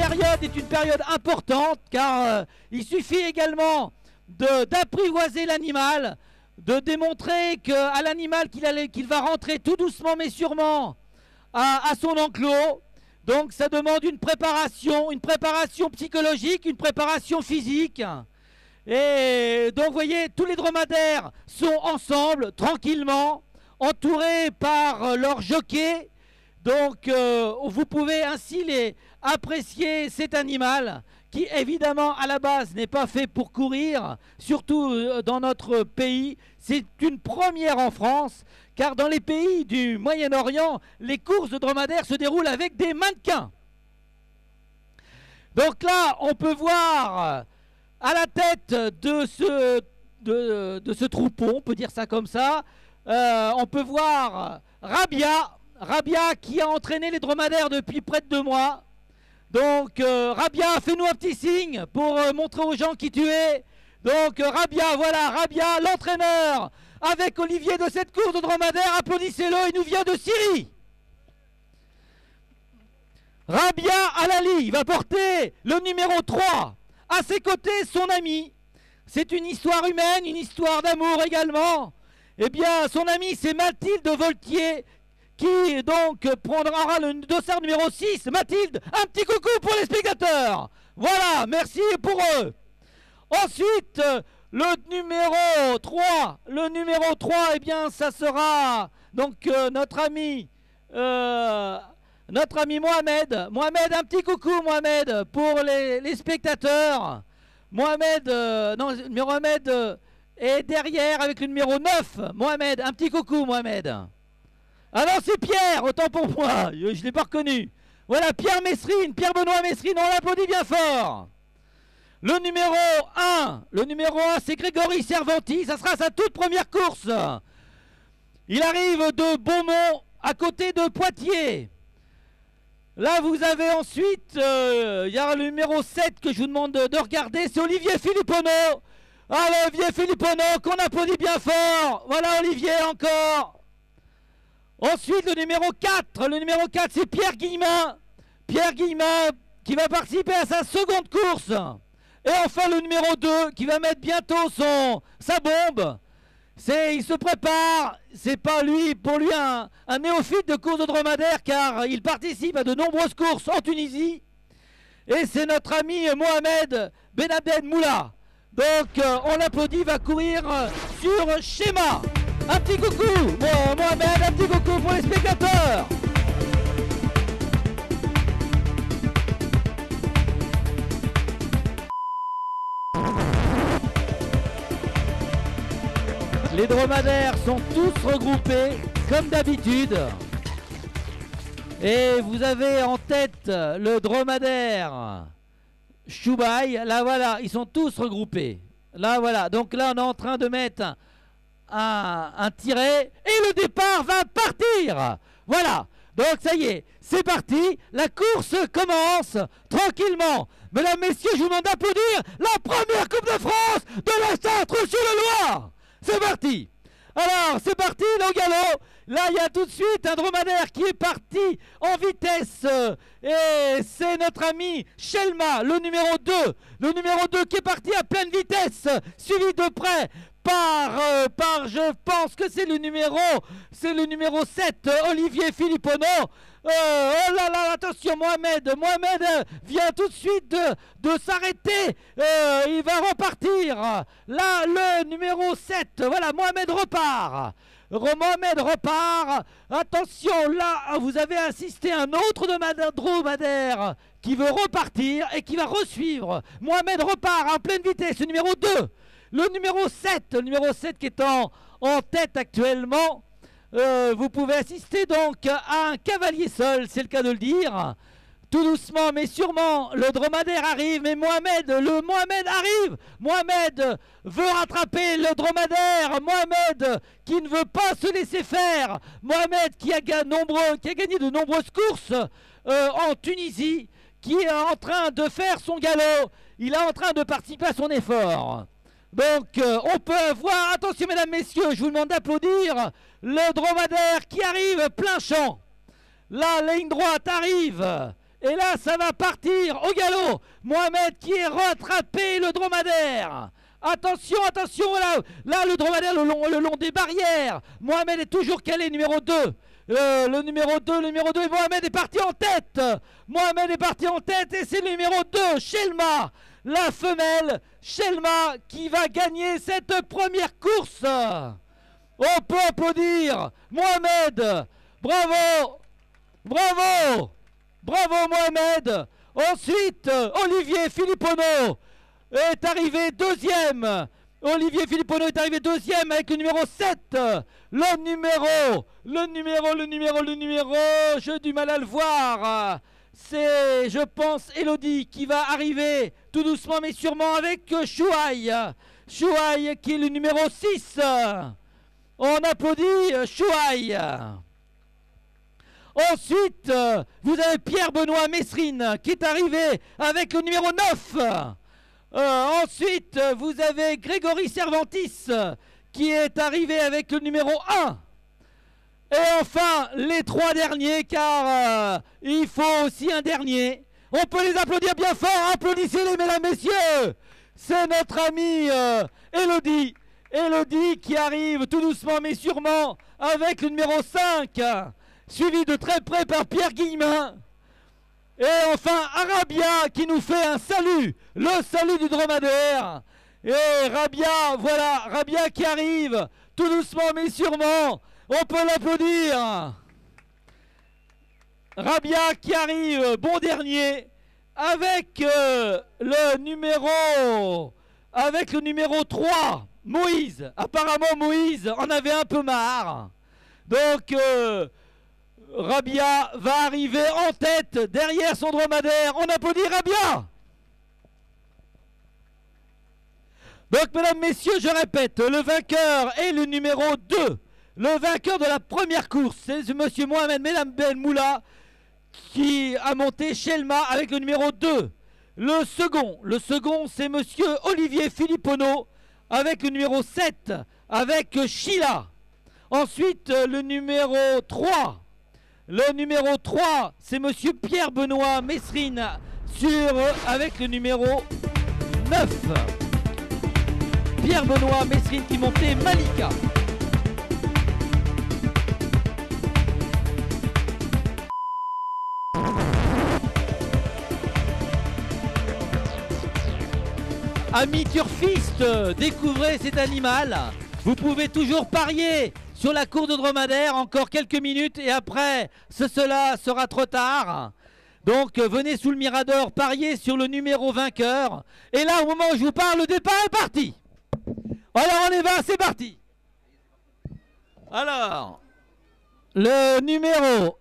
période est une période importante car il suffit également d'apprivoiser l'animal, de démontrer à l'animal qu'il va rentrer tout doucement mais sûrement à son enclos. Donc ça demande une préparation psychologique, une préparation physique. Et donc vous voyez, tous les dromadaires sont ensemble, tranquillement, entourés par leurs jockeys. Donc vous pouvez ainsi apprécier cet animal qui évidemment à la base n'est pas fait pour courir, surtout dans notre pays. C'est une première en France, car dans les pays du Moyen-Orient, les courses de dromadaires se déroulent avec des mannequins. Donc là, on peut voir à la tête de ce troupeau, on peut dire ça comme ça, on peut voir Rabia qui a entraîné les dromadaires depuis près de 2 mois. Donc Rabia, fais-nous un petit signe pour montrer aux gens qui tu es. Donc Rabia, voilà, Rabia, l'entraîneur avec Olivier de cette course de dromadaire. Applaudissez-le, il nous vient de Syrie. Rabia Alali, il va porter le numéro 3. À ses côtés, son ami. C'est une histoire humaine, une histoire d'amour également. Eh bien, son ami, c'est Mathilde Voltier, qui donc prendra le dossard numéro 6. Mathilde, un petit coucou pour les spectateurs. Voilà, merci pour eux. Ensuite, le numéro 3. Le numéro 3, eh bien, ça sera donc notre ami Mohamed. Mohamed, un petit coucou, Mohamed, pour les spectateurs. Mohamed est derrière avec le numéro 9. Mohamed, un petit coucou, Mohamed. Alors c'est Pierre, autant pour moi, je ne l'ai pas reconnu. Voilà, Pierre-Benoît Messrine, on l'applaudit bien fort. Le numéro 1, c'est Grégory Cervanti, ça sera sa toute première course. Il arrive de Beaumont, à côté de Poitiers. Là, vous avez ensuite, il y a le numéro 7 que je vous demande de regarder, c'est Olivier Filippono. Alors, Olivier Filippono, qu'on applaudit bien fort. Voilà, Olivier, encore. Ensuite, le numéro 4, c'est Pierre Guillemin. Pierre Guillemin qui va participer à sa seconde course. Et enfin, le numéro 2 qui va mettre bientôt sa bombe. Il se prépare, c'est pas pour lui un néophyte de course de dromadaire car il participe à de nombreuses courses en Tunisie. Et c'est notre ami Mohamed Benabed Moula. Donc on l'applaudit, il va courir sur schéma. Un petit coucou, Mohamed, un petit coucou pour les spectateurs. Les dromadaires sont tous regroupés comme d'habitude. Et vous avez en tête le dromadaire Choubaï. Là voilà, ils sont tous regroupés. Là voilà, donc là on est en train de mettre un tiret et le départ va partir. Voilà, donc ça y est, c'est parti. La course commence tranquillement. Mesdames, messieurs, je vous demande d'applaudir la première Coupe de France de la Sarthe-sur-le-Loir. C'est parti. Alors, c'est parti, le galop. Là, il y a tout de suite un dromadaire qui est parti en vitesse. Et c'est notre ami Shelma, le numéro 2. Le numéro 2 qui est parti à pleine vitesse, suivi de près par je pense que c'est le numéro 7, Olivier Filippono. Oh là là, attention, Mohamed vient tout de suite de s'arrêter. Il va repartir. Là, le numéro 7, voilà, Mohamed repart. Attention, là, vous avez assisté à un autre dromadaire qui veut repartir et qui va resuivre. Mohamed repart en pleine vitesse, le numéro 2. Le numéro 7 qui est en tête actuellement. Vous pouvez assister donc à un cavalier seul, c'est le cas de le dire. Tout doucement mais sûrement, le dromadaire arrive, mais Mohamed arrive. Mohamed veut rattraper le dromadaire. Mohamed qui ne veut pas se laisser faire. Mohamed qui a gagné de nombreuses courses en Tunisie, qui est en train de faire son galop. Il est en train de participer à son effort. Donc on peut voir, attention mesdames, messieurs, je vous demande d'applaudir le dromadaire qui arrive plein champ. La ligne droite arrive Et là, ça va partir au galop. Mohamed qui est rattrapé, le dromadaire. Attention, attention, là le dromadaire le long des barrières. Mohamed est toujours calé, numéro 2. Le numéro 2, et Mohamed est parti en tête. Mohamed est parti en tête et c'est le numéro 2, Shelma. La femelle, Shelma, qui va gagner cette première course. On peut applaudir Mohamed. Bravo, bravo, bravo Mohamed. Ensuite, Olivier Filippono est arrivé deuxième. Olivier Filippono est arrivé deuxième avec le numéro 7. Le numéro, j'ai du mal à le voir. C'est, je pense, Elodie qui va arriver tout doucement mais sûrement avec Chouaï. Chouaï qui est le numéro 6. On applaudit Chouaï. Ensuite, vous avez Pierre-Benoît Mesrine qui est arrivé avec le numéro 9. Ensuite, vous avez Grégory Cervantis qui est arrivé avec le numéro 1. Et enfin, les 3 derniers, car il faut aussi un dernier. On peut les applaudir bien fort. Applaudissez-les, mesdames, messieurs. C'est notre amie Elodie. Elodie qui arrive tout doucement mais sûrement avec le numéro 5. Suivi de très près par Pierre Guillemin. Et enfin, Arabia qui nous fait un salut. Le salut du dromadaire. Et Rabia, voilà, Rabia qui arrive tout doucement mais sûrement. On peut l'applaudir. Rabia qui arrive, bon dernier, avec le numéro 3, Moïse. Apparemment Moïse en avait un peu marre. Donc Rabia va arriver en tête derrière son dromadaire. On applaudit Rabia. Donc mesdames, messieurs, je répète, le vainqueur est le numéro 2. Le vainqueur de la première course, c'est monsieur Mohamed Mesdames Ben Moula qui a monté Shelma avec le numéro 2. Le second c'est monsieur Olivier Filippono avec le numéro 7, avec Sheila. Ensuite, le numéro 3. Le numéro 3, c'est monsieur Pierre-Benoît Mesrine avec le numéro 9. Pierre-Benoît Mesrine qui montait Malika. Amis turfistes, découvrez cet animal. Vous pouvez toujours parier sur la cour de dromadaire, encore quelques minutes et après cela sera trop tard. Donc venez sous le Mirador parier sur le numéro vainqueur. Et là, au moment où je vous parle, le départ est parti. Alors on y va, c'est parti. Alors, le numéro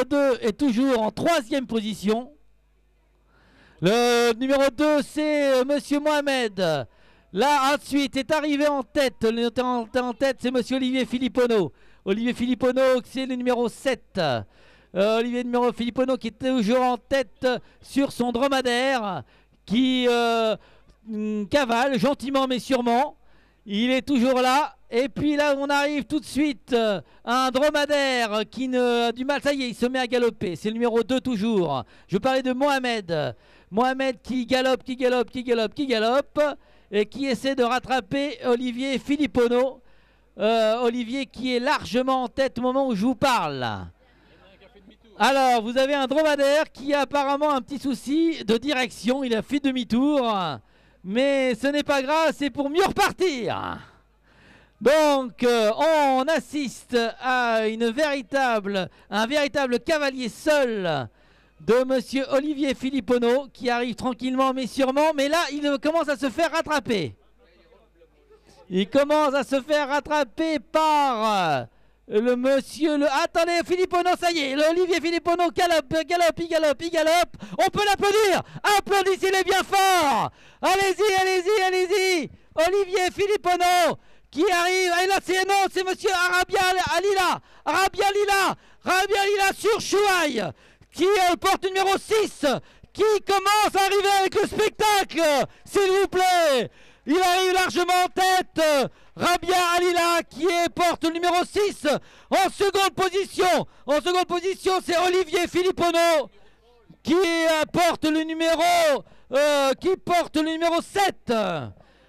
2 est toujours en 3e position. Le numéro 2, c'est monsieur Mohamed. Là, ensuite, est arrivé en tête. En tête, c'est monsieur Olivier Filippono. Olivier Filippono, c'est le numéro 7. Olivier Filippono qui est toujours en tête sur son dromadaire, qui cavale gentiment mais sûrement. Il est toujours là. Et puis là, on arrive tout de suite à un dromadaire qui a du mal. Ça y est, il se met à galoper. C'est le numéro 2 toujours. Je parlais de Mohamed. Mohamed qui galope et qui essaie de rattraper Olivier Filippono. Olivier qui est largement en tête au moment où je vous parle. Alors, vous avez un dromadaire qui a apparemment un petit souci de direction. Il a fait demi-tour. Mais ce n'est pas grave, c'est pour mieux repartir. Donc, on assiste à un véritable cavalier seul de monsieur Olivier Filippono qui arrive tranquillement mais sûrement. Mais là, il commence à se faire rattraper. Il commence à se faire rattraper par le monsieur... Attendez, Filippono, ça y est. Olivier Filippono galope. On peut l'applaudir. Applaudissez-les bien fort. Allez-y. Olivier Filippono qui arrive. Et là, c'est monsieur Arabia Lila sur Chouaï qui porte numéro 6 qui commence à arriver avec le spectacle. S'il vous plaît. Il arrive largement en tête. Rabia Alila qui porte le numéro 6 en seconde position. En seconde position, c'est Olivier Filippono qui porte le numéro 7.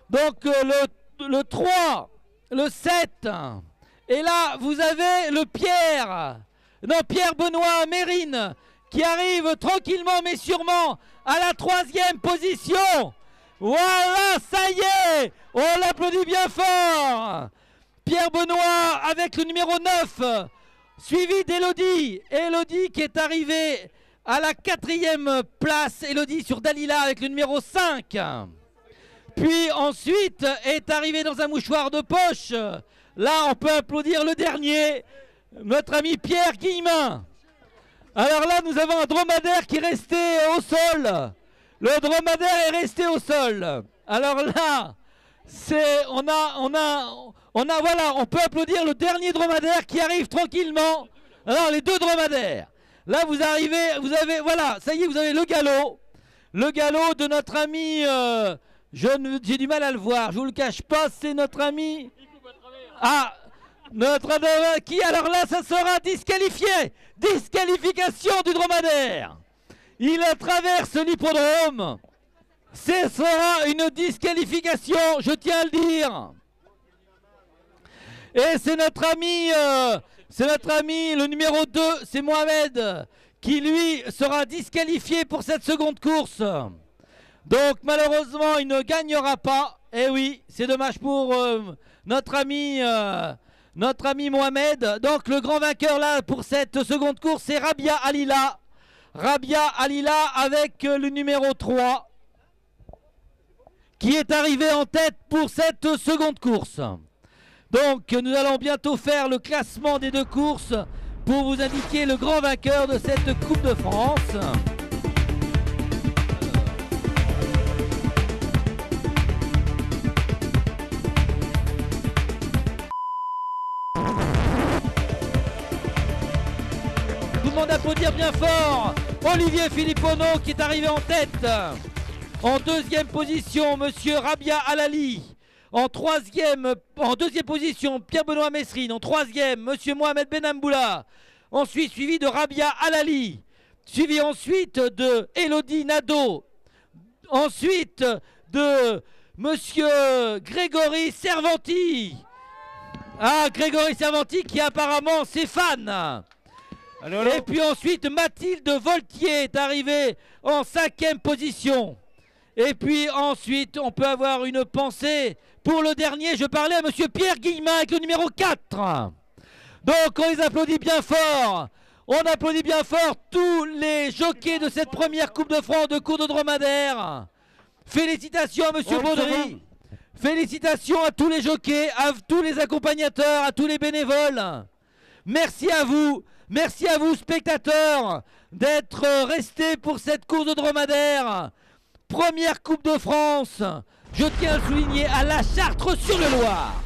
Donc le 3, le 7. Et là, vous avez le Pierre Benoît Mérine qui arrive tranquillement mais sûrement à la 3e position. Voilà, ça y est, on l'applaudit bien fort. Pierre Benoît avec le numéro 9, suivi d'Elodie. Elodie qui est arrivée à la 4e place. Elodie sur Dalila avec le numéro 5. Puis ensuite est arrivé dans un mouchoir de poche. Là, on peut applaudir le dernier, notre ami Pierre Guillemin. Alors là, nous avons un dromadaire qui est resté au sol. Le dromadaire est resté au sol. Alors là, on peut applaudir le dernier dromadaire qui arrive tranquillement. Alors les deux dromadaires. Là, vous avez, voilà, ça y est, vous avez le galop. Le galop de notre ami, j'ai du mal à le voir, je vous le cache pas, c'est notre ami. Ah, qui, alors là, ça sera disqualifié. Disqualification du dromadaire. Il traverse l'hippodrome. Ce sera une disqualification, je tiens à le dire. Et c'est notre ami, le numéro 2, c'est Mohamed, qui lui sera disqualifié pour cette seconde course. Donc malheureusement, il ne gagnera pas. Eh oui, c'est dommage pour notre ami Mohamed. Donc le grand vainqueur là pour cette seconde course, c'est Rabia Alila. Rabia Alila avec le numéro 3 qui est arrivé en tête pour cette seconde course. Donc nous allons bientôt faire le classement des deux courses pour vous indiquer le grand vainqueur de cette Coupe de France. Tout le monde applaudir bien fort Olivier Filippono qui est arrivé en tête. En deuxième position, monsieur Rabia Alali. En deuxième position, Pierre-Benoît Mesrine. En troisième, monsieur Mohamed Benamboula. Ensuite, suivi de Rabia Alali. Suivi ensuite de Elodie Nadeau. Ensuite de monsieur Grégory Servanti. Ah, Grégory Servanti qui apparemment c'est fan. Allô. Et puis ensuite, Mathilde Voltier est arrivée en 5e position. Et puis ensuite, on peut avoir une pensée pour le dernier. Je parlais à monsieur Pierre Guillemin avec le numéro 4. Donc on les applaudit bien fort. On applaudit bien fort tous les jockeys de cette première Coupe de France de cours de dromadaire. Félicitations à monsieur Baudry. Félicitations à tous les jockeys, à tous les accompagnateurs, à tous les bénévoles. Merci à vous spectateurs, d'être restés pour cette course de dromadaire. Première Coupe de France, je tiens à le souligner, à la Chartre-sur-le-Loir.